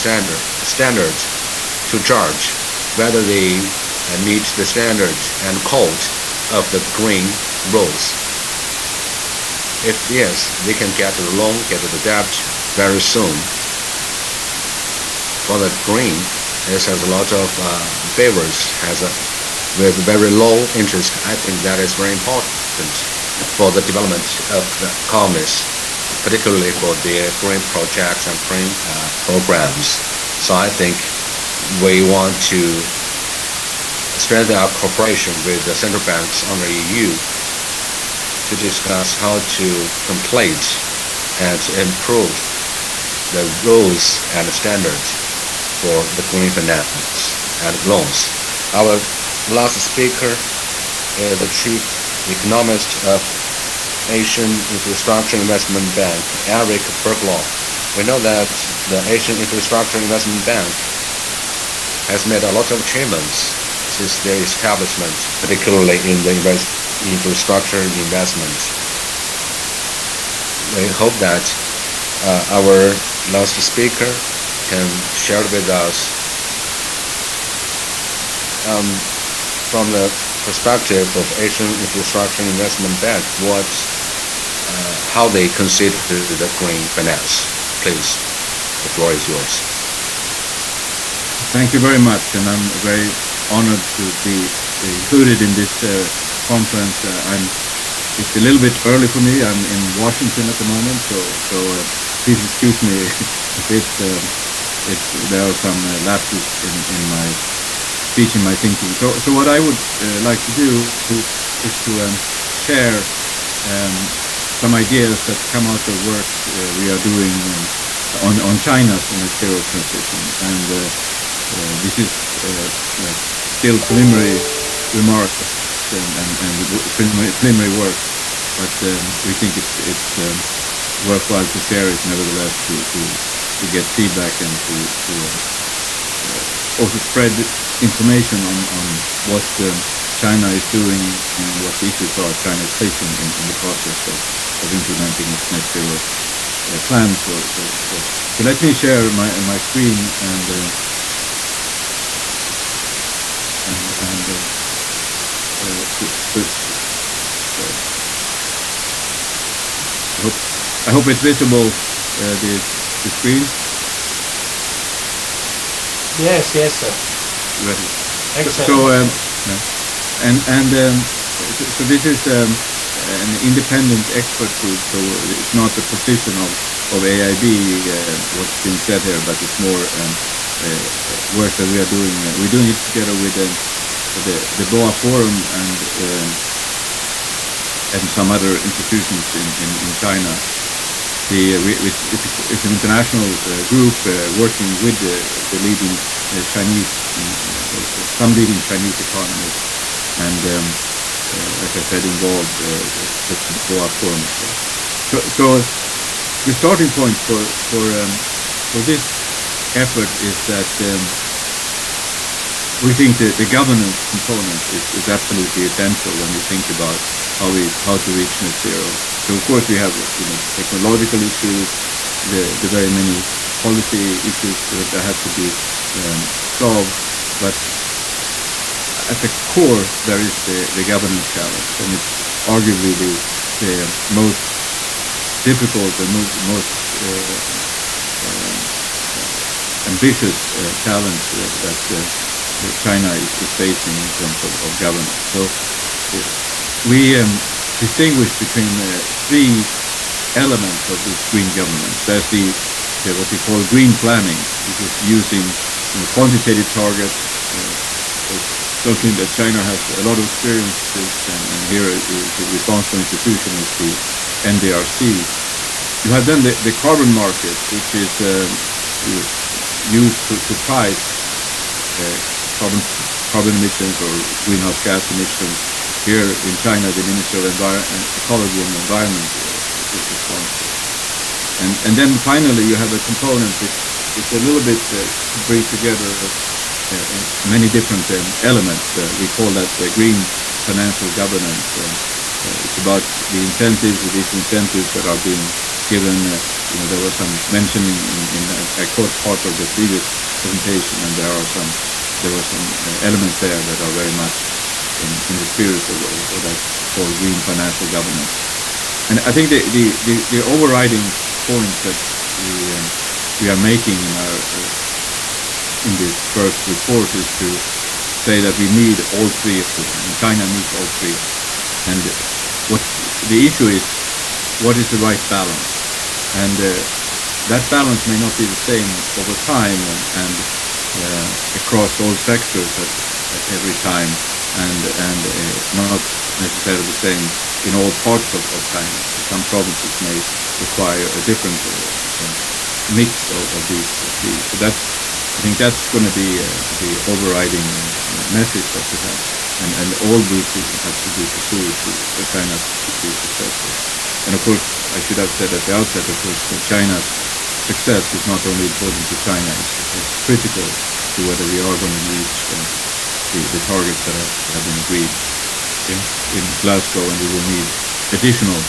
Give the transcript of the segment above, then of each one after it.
standard to judge whether they meet the standard and code of the green rules. If yes, they can get the loan, get the debt very soon. For the green, it has a lot of favors, with very low interest. I think that is very important for the development of the economies, particularly for the green projects and green programs. So I think we want to strengthen our cooperation with the central banks on the EU to discuss how to complete and improve the rules and standards for the green finance and loans. Our last speaker is the chief economist of Asian Infrastructure Investment Bank, Eric Berglund. We know that the Asian Infrastructure Investment Bank has made a lot of achievements since their establishment, particularly in the infrastructure investment. We hope that our last speaker can share with us from the perspective of Asian Infrastructure Investment Bank how they consider the green finance. Please, the floor is yours. Thank you very much, and I'm very honored to be included in this conference. It's a little bit early for me. I'm in Washington at the moment, so please excuse me if there are some lapses in my speech and my thinking. So what I would like to do is to share some ideas that come out of work we are doing on China's net zero transition, and this is still preliminary remarks and preliminary work, but we think it's worthwhile to share it nevertheless to get feedback and to also spread information on what China is doing and what the issues are China is facing in the process of implementing its net zero plan. So let me share my screen I hope it's visible, the screen. Yes, sir. Ready. Excellent. So this is an independent expert group, so it's not the position of AIB, what's being said here, but it's more work that we are doing. We're doing it together with the BOA Forum and some other institutions in China. It's an international group working with the leading some leading Chinese economists, and like I said, involved the BOA Forum. So the starting point for this effort is that we think that the governance component is absolutely essential when we think about how to reach net zero. So of course we have technological issues, the very many policy issues that have to be solved, but at the core there is the governance challenge, and it's arguably the most difficult and most ambitious challenge that China is facing in terms of governance. So we distinguish between three elements of this green governance. There's what we call green planning, which is using quantitative targets. Something that China has a lot of experience with, and here the responsible institution is the NDRC. You have then the carbon market, which is used to price carbon emissions or greenhouse gas emissions. Here in China, the Ministry of Ecology and Environment is responsible. And then finally, you have a component which is a little bit to bring together many different elements. We call that green financial governance. It's about the incentives, these incentives that are being given. There was some mention in I caught part of the previous presentation, and there were some elements there that are very much in the spirit of what I call green financial governance. And I think the overriding point that we are making in this first report is to say that we need all three of them, and China needs all three. And what the issue is, what is the right balance? And that balance may not be the same over time and across all sectors at every time, and not necessarily the same in all parts of China. Some provinces may require a different mix of these three. So I think that's going to be the overriding message that we have, and all these have to be pursued for China to be successful. And of course, I should have said at the outset, of course, that China's success is not only important to China, it's critical to whether we are going to reach the targets that have been agreed in Glasgow, and we will need additional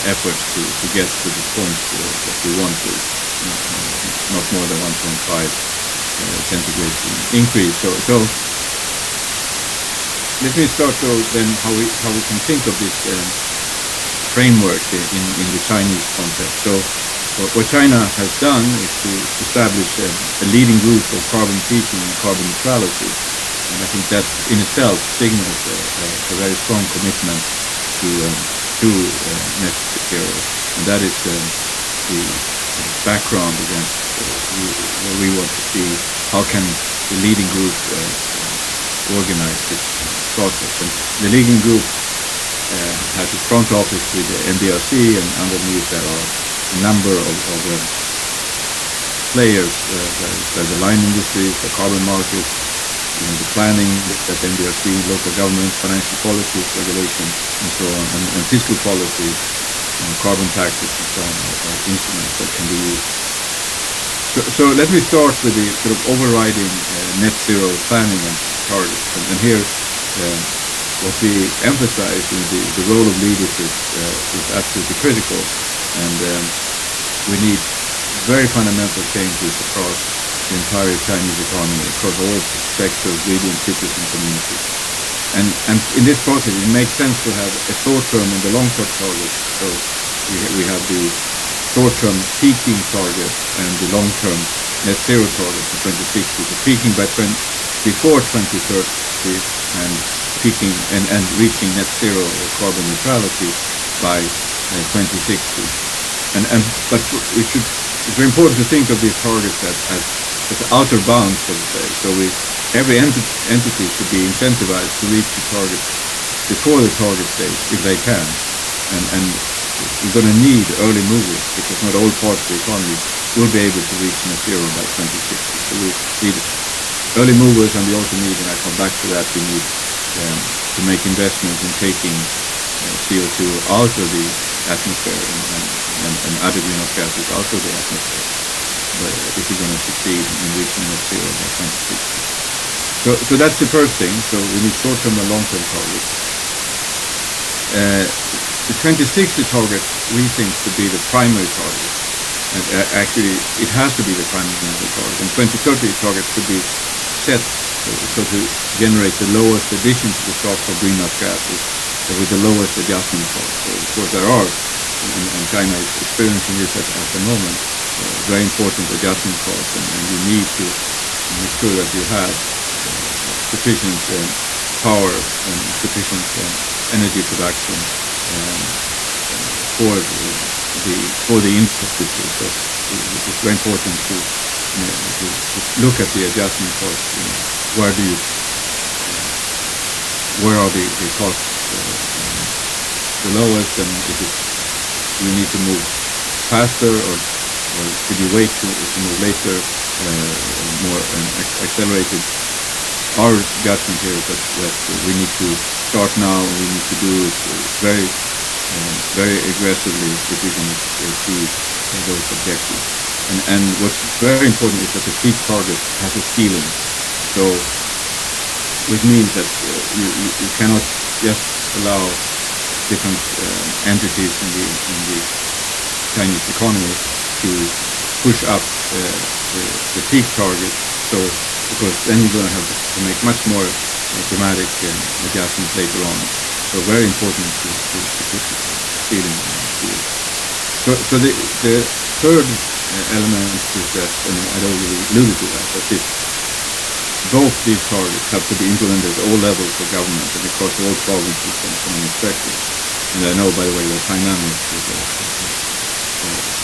efforts to get to the point that we want to, not more than 1.5 centigrade increase. So let me start then how we can think of this framework in the Chinese context. So what China has done is to establish a leading group of carbon peaking and carbon neutrality, and I think that in itself signals a very strong commitment to net zero, and that is the background against where we want to see how can the leading group organize this process. And the leading group has a front office with the NDRC, and underneath there are a number of players, the line industries, the carbon markets, the planning, that NDRC, local government, financial policies, regulation, and so on, and fiscal policy, carbon taxes, and so on, are instruments that can be used. So let me start with the sort of overriding net zero planning and targets. And here, what we emphasize is the role of leadership is absolutely critical, and we need very fundamental changes across the entire Chinese economy, across all sectors, regions, cities, and communities. And in this process, it makes sense to have a short-term and the long-term target. So we have the short-term peaking target and the long-term net zero target for 2060. So peaking before 2030 and peaking and reaching net zero or carbon neutrality by 2060. But it's very important to think of these targets as outer bounds, so to say. So every entity should be incentivized to reach the target before the target date, if they can. And we're going to need early movers, because not all parts of the economy will be able to reach net zero by 2060. So we need early movers, and we also need, and I come back to that, we need to make investments in taking CO2 out of the atmosphere and other greenhouse gases out of the atmosphere, if we're going to succeed in reaching net zero by 2060. So that's the first thing. So we need short-term and long-term targets. The 2060 target, we think, should be the primary target. And actually, it has to be the primary target. And 2030 target should be set so to generate the lowest addition to the stock of greenhouse gases with the lowest adjustment cost. So of course there are, and China is experiencing this at the moment, very important adjustment costs, and you need to make sure that you have sufficient power and sufficient energy production for the infrastructure. So it's very important to look at the adjustment costs. Where are the costs the lowest, and you need to move faster, or should you wait to move later, more accelerated? Our judgment here is that we need to start now, and we need to do it very aggressively if we're going to achieve those objectives. And what's very important is that the peak target has a ceiling. So, which means that you cannot just allow different entities in the Chinese economy to push up the peak target. So, because then you're going to have to make much more dramatic adjustments later on. So very important to put the ceiling to it. So the third element is that, and I already alluded to that, both these targets have to be implemented at all levels of government and across all provinces and economic sectors. And I know, by the way, that Hainan is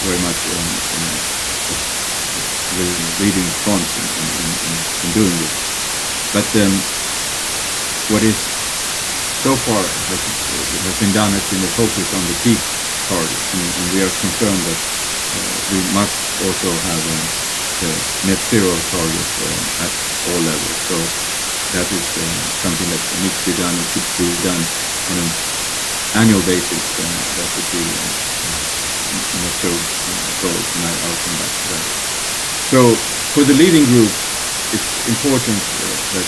very much the leading front in doing this. But what is so far has been done has been a focus on the peak targets, and we are concerned that we must also have the net zero target at all levels. So that is something that needs to be done. It should be done on an annual basis. That would be not so broad, and I'll come back to that. So for the leading group, it's important that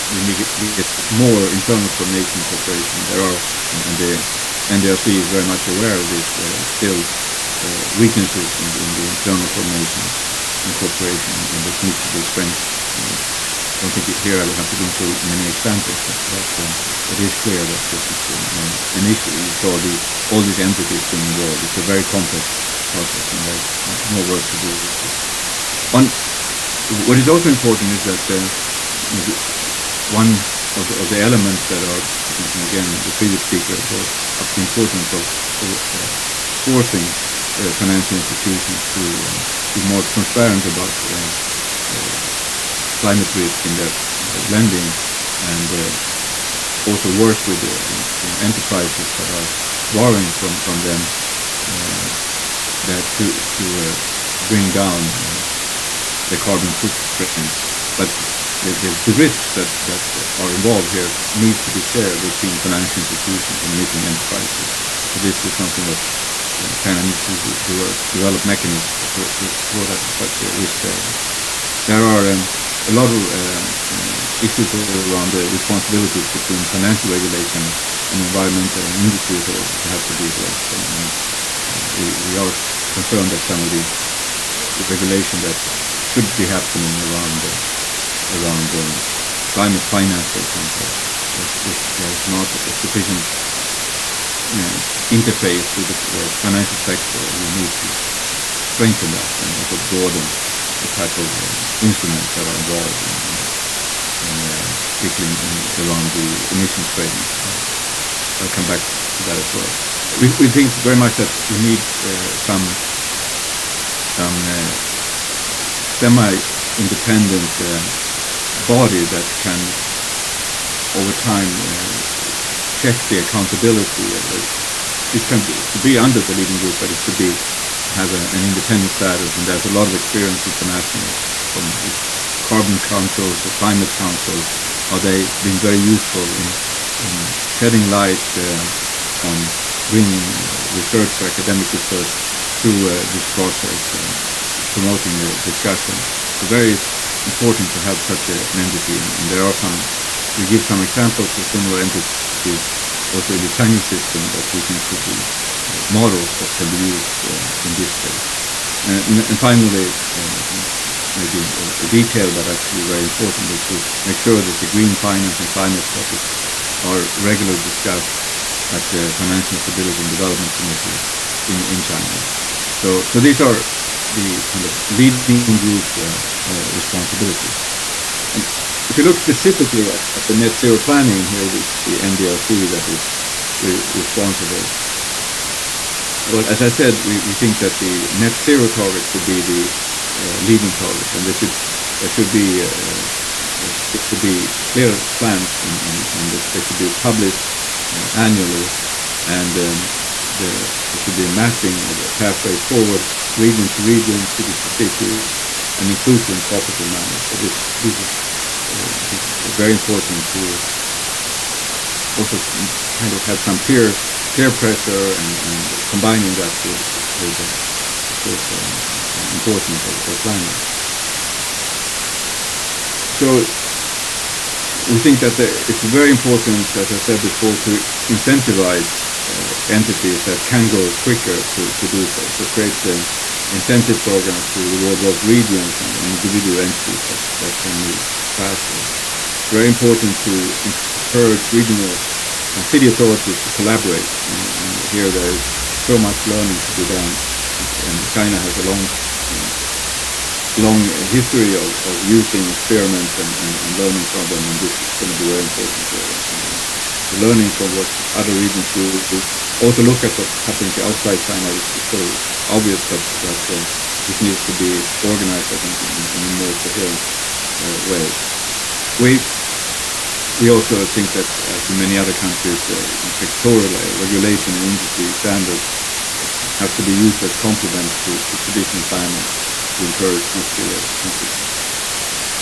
we get more internal coordination cooperation. There are, and the NDRC is very much aware of this, still weaknesses in the internal coordination and cooperation, and this needs to be strengthened. I don't think here I will have to go into many examples, but it is clear that this is an issue. You saw all these entities being involved. It's a very complex process, and there's more work to do. What is also important is that one of the elements that are, again, the previous speaker brought up the importance of forcing financial institutions to be more transparent about climate risk in their lending, and also work with enterprises that are borrowing from them that to bring down the carbon footprint. But the risks that are involved here need to be shared between financial institutions and emitting enterprises. So this is something that China needs to develop mechanisms for that such a risk sharing. There are a lot of issues around the responsibilities between financial regulation and environmental and industry that have to be addressed. We are concerned that some of the regulation that should be happening around climate finance, for example, if there's not a sufficient interface with the financial sector, we need to strengthen that and also broaden the type of instruments that are involved particularly around the emissions trading. I'll come back to that as well. We think very much that we need some semi-independent body that can, over time, check the accountability. This can be under the leading group, but it should have an independent status, and there's a lot of experience internationally from the carbon councils, the climate councils, how they've been very useful in shedding light on bringing research, academic research, through this process, promoting the discussion. It's very important to have such an entity, and there are we give some examples of similar entities also in the Chinese system that we think could be models that can be used in this case. And finally, maybe a detail that actually very important is to make sure that the green finance and climate topics are regularly discussed at the Financial Stability and Development Committee in China. So these are the kind of leading group responsibilities. And if you look specifically at the net zero planning here, with the NDRC that is responsible. Well, as I said, we think that the net zero target should be the leading target, and there should be clear plans, and they should be published annually, and there should be a mapping of the pathway forward, region to region, city to city, and inclusive and cooperative manner. So this is very important to also kind of have some peer pressure and combining that with importance of planning. So we think that it's very important, as I said before, to incentivize entities that can go quicker to do so. So create incentive programs to reward both regions and individual entities that can move faster. It's very important to encourage regional and city authorities to collaborate. And here there is so much learning to be done. And China has a long history of using experiments and learning from them, and this is going to be very important. The learning from what other regions do. Also look at what's happening outside China. It's so obvious that this needs to be organized, I think, in a more coherent way. We also think that, as in many other countries, sectoral regulation and industry standards have to be used as complements to traditional planning to encourage this synthesis.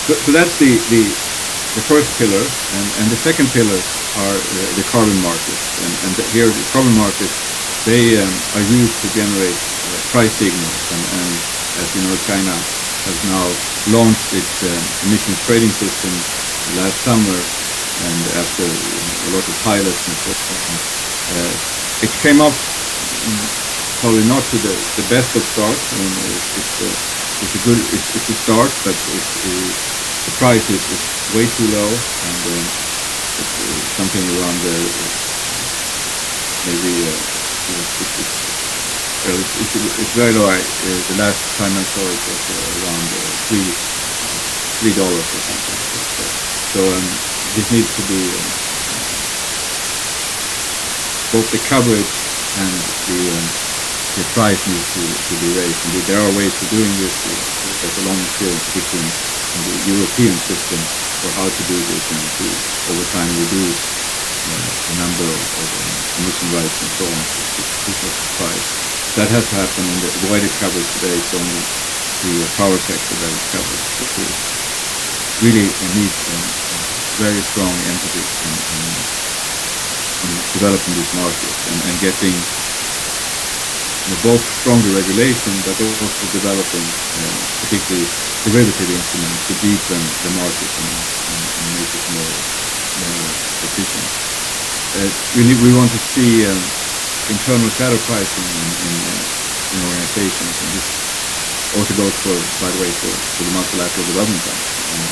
So that's the first pillar, and the second pillar are the carbon markets. And here the carbon markets, they are used to generate price signals. And as you know, China has now launched its emissions trading system last summer, and after a lot of pilots and so on, it came up probably not to the best of starts. I mean, it's a start, but the price is way too low, and it's something around maybe it's very low. The last time I saw it was around $3 or something. So this needs to be both the coverage and the price needs to be raised. And there are ways of doing this. There's a long experience between the European system for how to do this and to over time reduce the number of emission rights and so on to the price. That has to happen, and the way it covers today is only the power sector that is covered. So we really need very strong entities in developing this market and getting both stronger regulation, but also developing particularly derivative instruments to deepen the market and make it more efficient. We want to see internal shadow pricing in organizations, and this also goes by the way, for the multilateral development banks and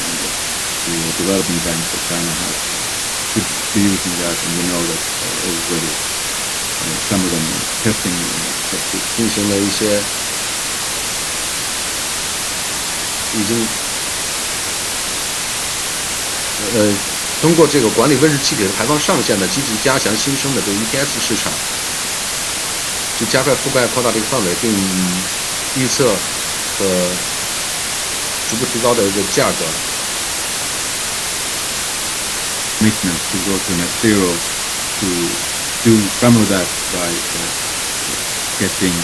the development banks that China has should be using that, and we know that already some of them are testing this. 进行了一些已经通过这个管理温室气体的排放上限呢，积极加强新生的这个 ETS 市场，就加快覆盖扩大这个范围，并预测和逐步提高的一个价格。Commitment to go to net zero, to do some of that by getting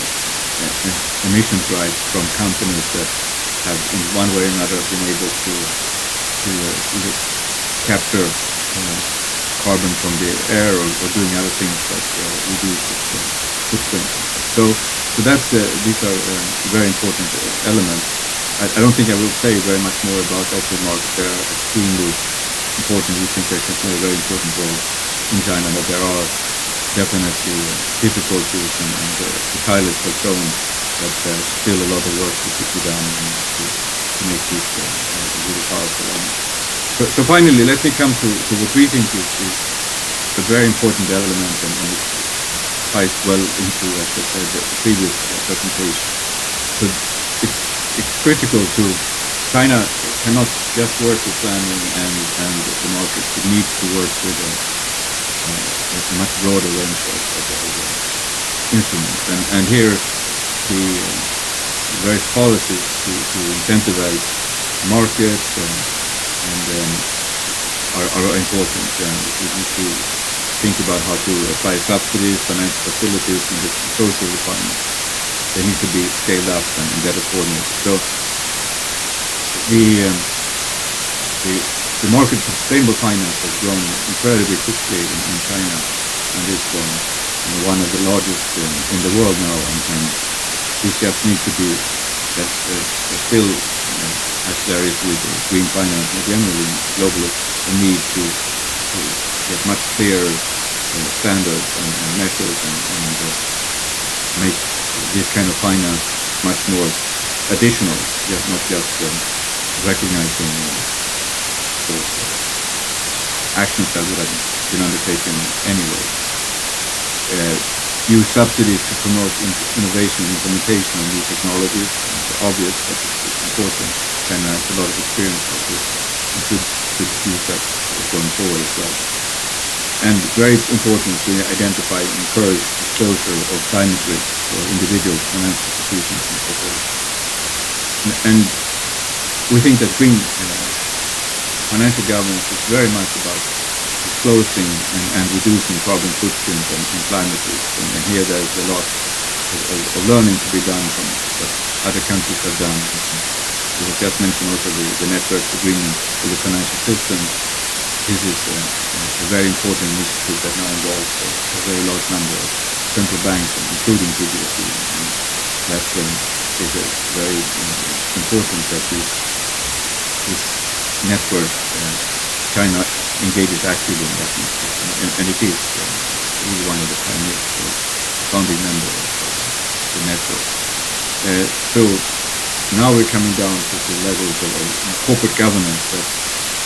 emissions rights from companies that have in one way or another been able to capture carbon from the air or doing other things that reduce its footprint. So that's these are very important elements. I don't think I will say very much more about offshore markets. They are extremely important. We think they can play a very important role in China, but there are definitely difficulties, and the pilots have shown that there's still a lot of work to be done to make this really powerful. So finally, let me come to what we think is a very important element, and it ties well into, as I said, the previous presentation. So it's critical to China cannot just work with planning and the markets. It needs to work with a much broader range of instruments. And here the various policies to incentivize markets are important. We need to think about how to apply subsidies, financial facilities, and social requirements. They need to be scaled up and better coordinated. So the market for sustainable finance has grown incredibly quickly in China, and is one of the largest in the world now. And this just needs to be still as there is with green finance and generally globally, a need to get much clearer standards and methods and make this kind of finance much more additional, not just recognizing actions that would have been undertaken anyway. Use subsidies to promote innovation and implementation of new technologies. It's obvious, but it's important. China has a lot of experience with this and should use that going forward as well. And very important to identify and encourage disclosure of climate risks for individuals, financial institutions, and so forth. And we think that green financial governance is very much about disclosing and reducing carbon footprint and climate risks. And here there's a lot of learning to be done from what other countries have done. We have just mentioned also the network agreement with the financial system. This is a very important initiative that now involves a very large number of central banks, including PBOC. And that is very important that this network, China engages actively in that network, and it is really one of the pioneers, founding member of the network. So now we're coming down to the levels of corporate governance that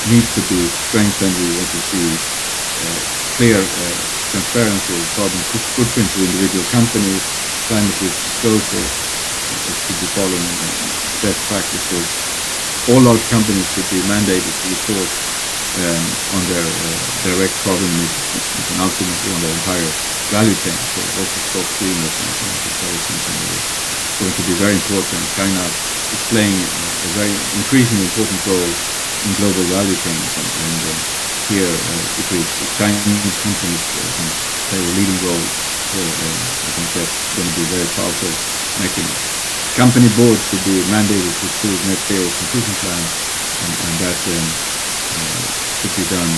needs to be strengthened. We want to see clear transparency of carbon footprint for individual companies, climate risk disclosure, which should be following best practices. All large companies should be mandated to report on their direct carbon emissions and ultimately on their entire value chain. So also Scope 3 emissions and it's going to be very important. China is playing a very increasingly important role in global value chains, and here if Chinese companies can play a leading role, I think that's going to be a very powerful mechanism. Company boards should be mandated to approve net zero transition plans, and that should be done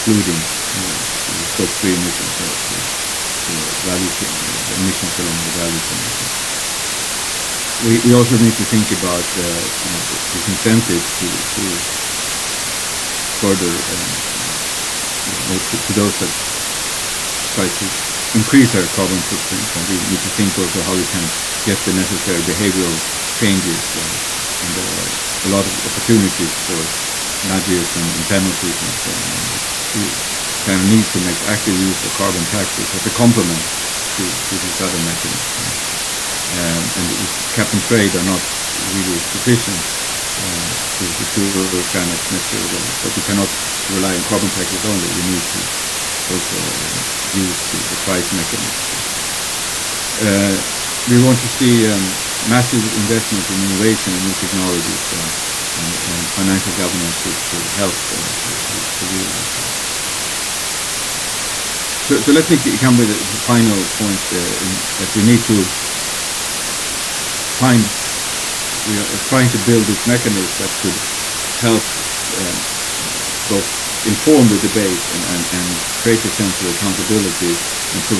including Scope 3 emissions, the value chain, the emissions along the value chain. We also need to think about these incentives to further to those that try to increase their carbon footprint, and we need to think also how we can get the necessary behavioral changes, and there are a lot of opportunities for nudges and penalties and so on. We kind of need to make active use of carbon taxes as a complement to these other mechanisms. And cap and trade are not really sufficient to achieve China's net zero goals, but we cannot rely on carbon taxes only. We need to also use the price mechanism. We want to see massive investment in innovation and new technologies, and financial governance should help to realize that. So let me come with the final point that we need to find. We are trying to build this mechanism that could help both inform the debate and create a sense of accountability and provide